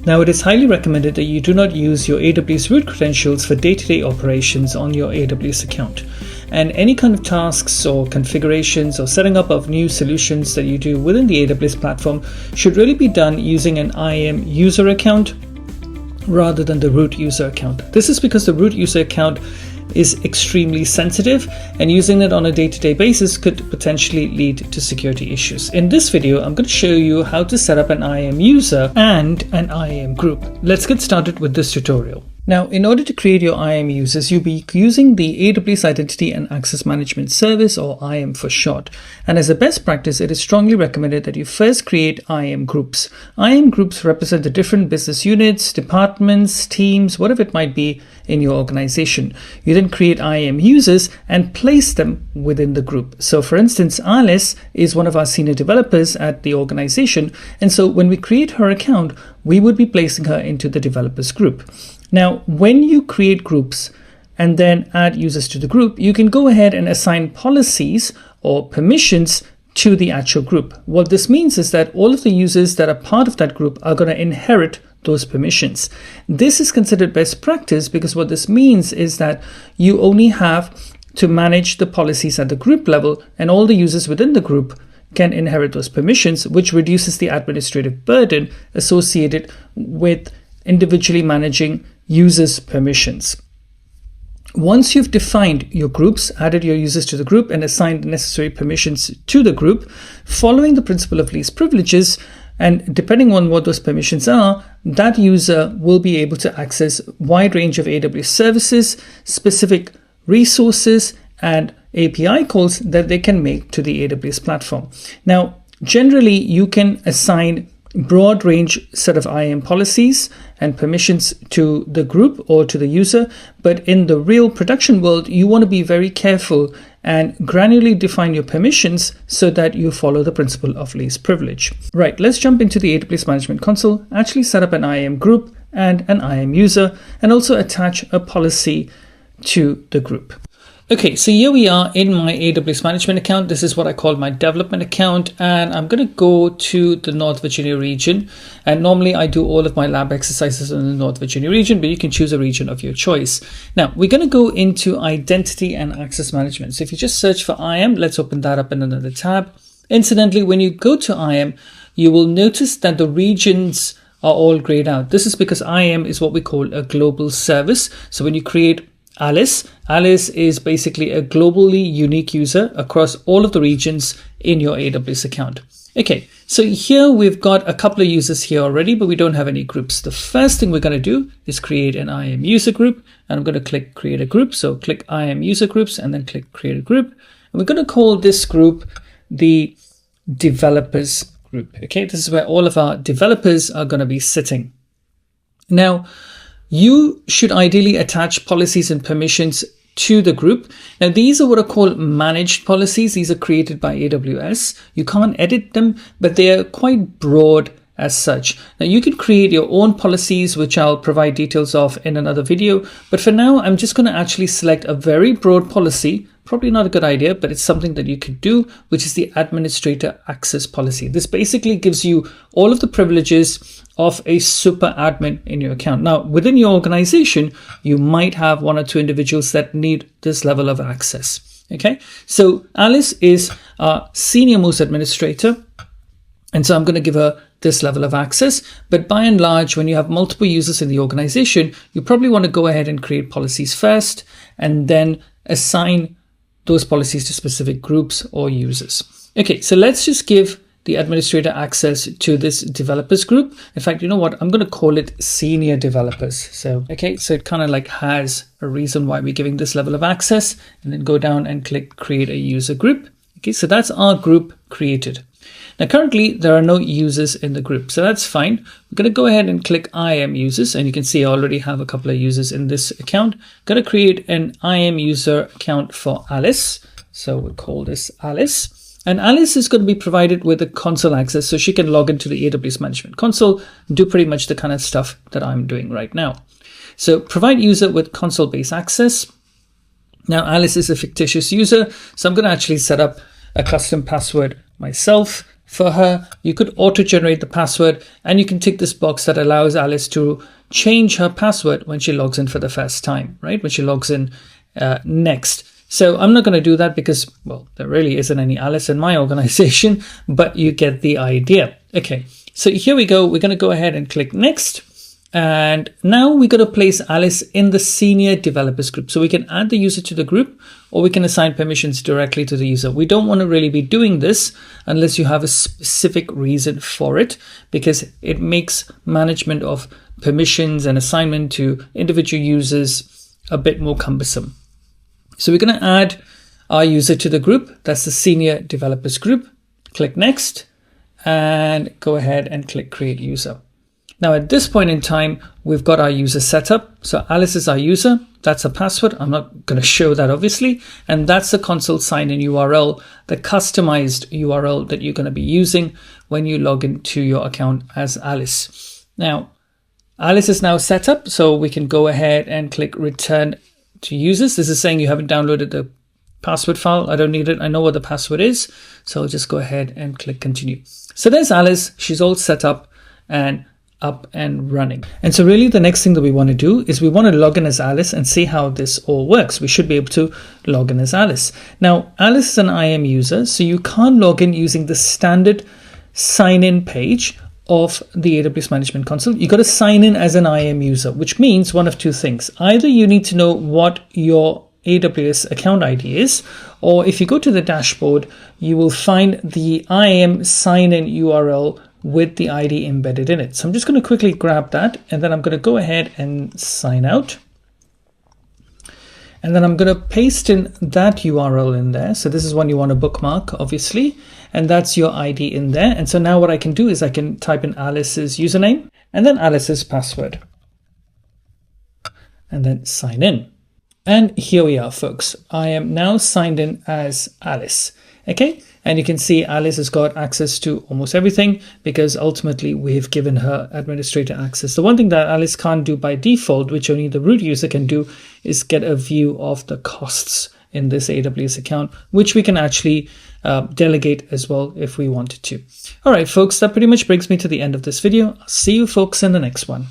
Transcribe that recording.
Now, it is highly recommended that you do not use your AWS root credentials for day-to-day operations on your AWS account. And any kind of tasks or configurations or setting up of new solutions that you do within the AWS platform should really be done using an IAM user account rather than the root user account. This is because the root user account is extremely sensitive, and using it on a day-to-day basis could potentially lead to security issues. In this video, I'm going to show you how to set up an IAM user and an IAM group. Let's get started with this tutorial. Now, in order to create your IAM users, you'll be using the AWS Identity and Access Management Service, or IAM for short. And as a best practice, it is strongly recommended that you first create IAM groups. IAM groups represent the different business units, departments, teams, whatever it might be in your organization. You then create IAM users and place them within the group. So for instance, Alice is one of our senior developers at the organization. And so when we create her account, we would be placing her into the developers group. Now, when you create groups and then add users to the group, you can go ahead and assign policies or permissions to the actual group. What this means is that all of the users that are part of that group are going to inherit those permissions. This is considered best practice because what this means is that you only have to manage the policies at the group level, and all the users within the group can inherit those permissions, which reduces the administrative burden associated with individually managing users' permissions. Once you've defined your groups, added your users to the group, and assigned the necessary permissions to the group, following the principle of least privileges, and depending on what those permissions are, that user will be able to access a wide range of AWS services, specific resources, and API calls that they can make to the AWS platform. Now, generally, you can assign broad range set of IAM policies and permissions to the group or to the user, but in the real production world, you want to be very careful and granularly define your permissions so that you follow the principle of least privilege. Right, let's jump into the AWS Management Console, actually set up an IAM group and an IAM user, and also attach a policy to the group. Okay, so here we are in my AWS management account. This is what I call my development account, and I'm going to go to the North Virginia region. And normally I do all of my lab exercises in the North Virginia region, but you can choose a region of your choice. Now we're going to go into identity and access management. So if you just search for IAM, let's open that up in another tab. Incidentally, when you go to IAM, you will notice that the regions are all grayed out. This is because IAM is what we call a global service. So when you create Alice is basically a globally unique user across all of the regions in your AWS account. Okay, so here we've got a couple of users here already, but we don't have any groups. The first thing we're going to do is create an IAM user group, and I'm going to click create a group. So click IAM user groups and then click create a group. And we're going to call this group the developers group. Okay, this is where all of our developers are going to be sitting. Now, you should ideally attach policies and permissions to the group. Now, these are what are called managed policies. These are created by AWS. You can't edit them, but they are quite broad as such. Now, you can create your own policies, which I'll provide details of in another video. But for now, I'm just going to actually select a very broad policy. Probably not a good idea, but it's something that you could do, which is the administrator access policy. This basically gives you all of the privileges of a super admin in your account. Now, within your organization, you might have one or two individuals that need this level of access. Okay, so Alice is our senior most administrator, and so I'm going to give her this level of access. But by and large, when you have multiple users in the organization, you probably want to go ahead and create policies first and then assign those policies to specific groups or users. Okay, so let's just give the administrator access to this developers group. In fact, you know what? I'm going to call it senior developers. So, okay, so it kind of like has a reason why we're giving this level of access, and then go down and click create a user group. Okay, so that's our group created. Now, currently there are no users in the group, so that's fine. We're going to go ahead and click IAM users, and you can see I already have a couple of users in this account. Going to create an IAM user account for Alice. So we'll call this Alice. And Alice is going to be provided with a console access, so she can log into the AWS Management Console, do pretty much the kind of stuff that I'm doing right now. So provide user with console-based access. Now, Alice is a fictitious user, so I'm going to actually set up a custom password myself. For her, you could auto-generate the password, and you can tick this box that allows Alice to change her password when she logs in for the first time, right? When she logs in next. So I'm not going to do that because, well, there really isn't any Alice in my organization, but you get the idea. Okay, so here we go. We're going to go ahead and click next. And now we're going to place Alice in the senior developers group. So we can add the user to the group, or we can assign permissions directly to the user. We don't want to really be doing this unless you have a specific reason for it, because it makes management of permissions and assignment to individual users a bit more cumbersome. So we're going to add our user to the group. That's the senior developers group. Click next and go ahead and click create user. Now at this point in time, we've got our user set up. So Alice is our user. That's a password. I'm not going to show that obviously. And that's the console sign-in URL, the customized URL that you're going to be using when you log into your account as Alice. Now, Alice is now set up, so we can go ahead and click return to users. This is saying you haven't downloaded the password file. I don't need it. I know what the password is. So I'll just go ahead and click continue. So there's Alice. She's all set up and running. And so really the next thing that we want to do is we want to log in as Alice and see how this all works. We should be able to log in as Alice. Now, Alice is an IAM user, so you can't log in using the standard sign-in page of the AWS Management Console. You got to sign in as an IAM user, which means one of two things. Either you need to know what your AWS account ID is, or if you go to the dashboard, you will find the IAM sign-in URL with the ID embedded in it. So I'm just going to quickly grab that, and then I'm going to go ahead and sign out. And then I'm going to paste in that URL in there. So this is one you want to bookmark, obviously, and that's your ID in there. And so now what I can do is I can type in Alice's username and then Alice's password and then sign in. And here we are, folks. I am now signed in as Alice. Okay, and you can see Alice has got access to almost everything because ultimately we've given her administrator access. The one thing that Alice can't do by default, which only the root user can do, is get a view of the costs in this AWS account, which we can actually delegate as well if we wanted to. All right, folks, that pretty much brings me to the end of this video. I'll see you folks in the next one.